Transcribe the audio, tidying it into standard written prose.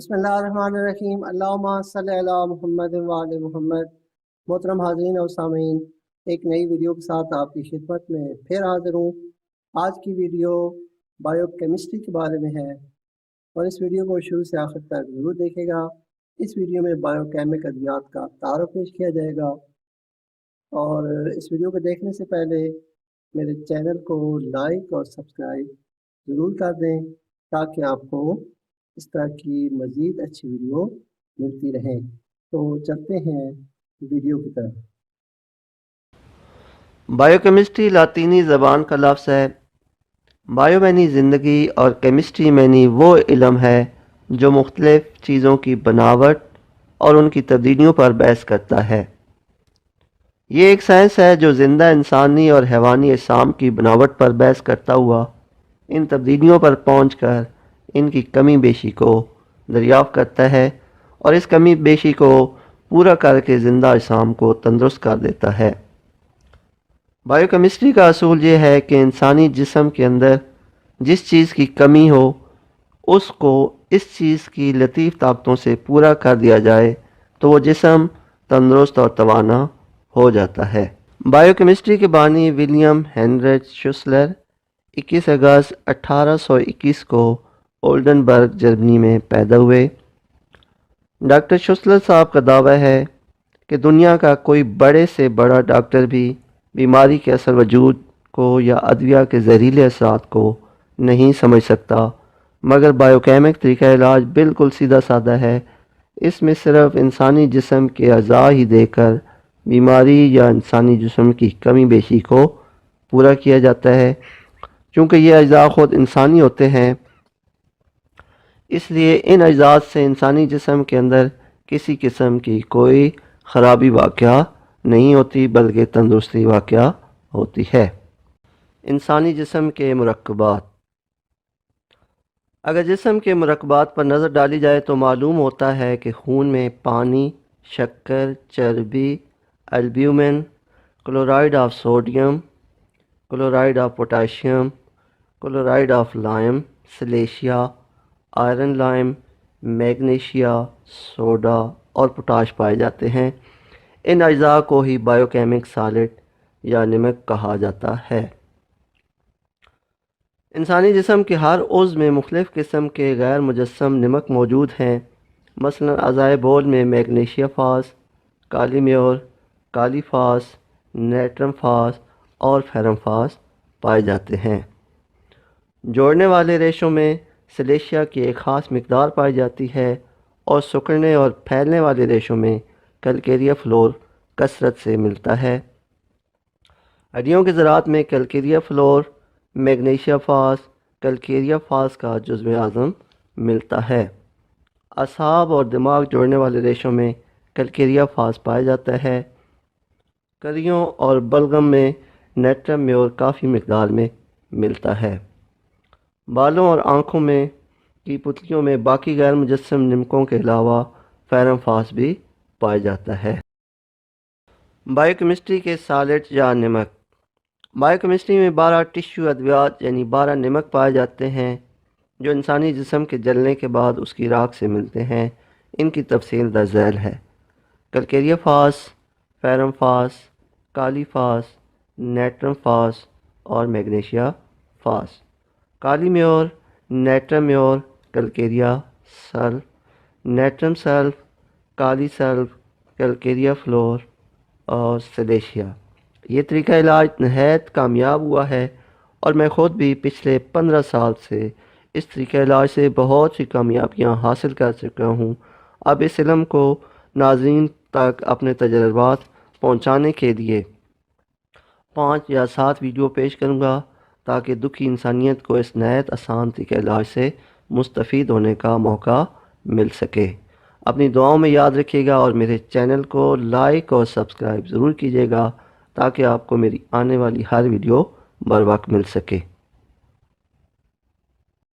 بسم اللہ الرحمن الرحیم، اللہم صلی علی محمد وعلی محمد۔ محترم حاضرین اور سامعین، ایک نئی ویڈیو کے ساتھ آپ کی خدمت میں پھر حاضر ہوں۔ آج کی ویڈیو بایو کیمسٹری کے بارے میں ہے اور اس ویڈیو کو شروع سے آخر تک ضرور دیکھے گا۔ اس ویڈیو میں بایو کیمک ادویات کا تعارف پیش کیا جائے گا، اور اس ویڈیو کو دیکھنے سے پہلے میرے چینل کو لائک اور سبسکرائب ضرور کر دیں تاکہ آپ کو اس طرح کی مزید اچھی ویڈیو ملتی رہیں۔ تو چلتے ہیں ویڈیو کی طرف۔ بایو کیمسٹری لاطینی زبان کا لفظ ہے۔ بایو معنی زندگی اور کیمسٹری معنی وہ علم ہے جو مختلف چیزوں کی بناوٹ اور ان کی تبدیلیوں پر بحث کرتا ہے۔ یہ ایک سائنس ہے جو زندہ انسانی اور حیوانی اجسام کی بناوٹ پر بحث کرتا ہوا ان تبدیلیوں پر پہنچ کر ان کی کمی بیشی کو دریافت کرتا ہے اور اس کمی بیشی کو پورا کر کے زندہ اجسام کو تندرست کر دیتا ہے۔ بایو کیمسٹری کا اصول یہ ہے کہ انسانی جسم کے اندر جس چیز کی کمی ہو اس کو اس چیز کی لطیف طاقتوں سے پورا کر دیا جائے تو وہ جسم تندرست اور توانا ہو جاتا ہے۔ بایو کیمسٹری کے بانی ولیم ہینریچ شوسلر 21 اگست 1821 کو اولڈنبرگ جرمنی میں پیدا ہوئے۔ ڈاکٹر شوسلر صاحب کا دعویٰ ہے کہ دنیا کا کوئی بڑے سے بڑا ڈاکٹر بھی بیماری کے اثر وجود کو یا ادویہ کے زہریلے اثرات کو نہیں سمجھ سکتا، مگر بایو کیمک طریقہ علاج بالکل سیدھا سادہ ہے۔ اس میں صرف انسانی جسم کے اعضاء ہی دے کر بیماری یا انسانی جسم کی کمی بیشی کو پورا کیا جاتا ہے۔ چونکہ یہ اجزاء خود انسانی ہوتے ہیں، اس لیے ان اجزاء سے انسانی جسم کے اندر کسی قسم کی کوئی خرابی واقع نہیں ہوتی بلکہ تندرستی واقع ہوتی ہے۔ انسانی جسم کے مرکبات۔ اگر جسم کے مرکبات پر نظر ڈالی جائے تو معلوم ہوتا ہے کہ خون میں پانی، شکر، چربی، albumen, chloride of sodium, chloride of potassium, chloride of lime, silica, iron lime, magnesia, soda اور پوٹاش پائے جاتے ہیں۔ ان اجزاء کو ہی بایو کیمک سالٹ یا نمک کہا جاتا ہے۔ انسانی جسم کے ہر عضو میں مختلف قسم کے غیر مجسم نمک موجود ہیں۔ مثلا اعضائے بول میں میگنیشیا فاس، کالی میور، کالی فاس، نیٹرم فاس اور فیرم فاس پائے جاتے ہیں۔ جوڑنے والے ریشوں میں سلیشیا کی ایک خاص مقدار پائی جاتی ہے اور سکڑنے اور پھیلنے والے ریشوں میں کیلکیریا فلور کثرت سے ملتا ہے۔ ہڈیوں کے ذرات میں کیلکیریا فلور، میگنیشیا فاس، کیلکیریا فاس کا جزو اعظم ملتا ہے۔ اعصاب اور دماغ جوڑنے والے ریشوں میں کیلکیریا فاس پایا جاتا ہے۔ کلیوں اور بلغم میں نیٹرم میور کافی مقدار میں ملتا ہے۔ بالوں اور آنکھوں میں کی پتلیوں میں باقی غیر مجسم نمکوں کے علاوہ فیرم فاس بھی پایا جاتا ہے۔ بایو کیمسٹری کے سالٹ یا نمک۔ بایو کیمسٹری میں 12 ٹشو ادویات یعنی 12 نمک پائے جاتے ہیں جو انسانی جسم کے جلنے کے بعد اس کی راکھ سے ملتے ہیں۔ ان کی تفصیل درج ذیل ہے۔ کیلکیریا فاس، فیرم فاس، کالی فاس، نیٹرم فاس اور میگنیشیا فاس۔ کالی میور، نیٹرم میور، کیلکیریا سلف، نیٹرم سلف، کالی سلف، کیلکیریا فلور اور سلیشیا۔ یہ طریقہ علاج نہایت کامیاب ہوا ہے اور میں خود بھی پچھلے 15 سال سے اس طریقہ علاج سے بہت سی کامیابیاں حاصل کر چکا ہوں۔ اب اس علم کو ناظرین تک اپنے تجربات پہنچانے کے لیے 5 یا 7 ویڈیو پیش کروں گا تاکہ دکھی انسانیت کو اس نہایت آسان طریقہ علاج سے مستفید ہونے کا موقع مل سکے۔ اپنی دعاؤں میں یاد رکھیے گا اور میرے چینل کو لائک اور سبسکرائب ضرور کیجیے گا تاکہ آپ کو میری آنے والی ہر ویڈیو بر وقت مل سکے۔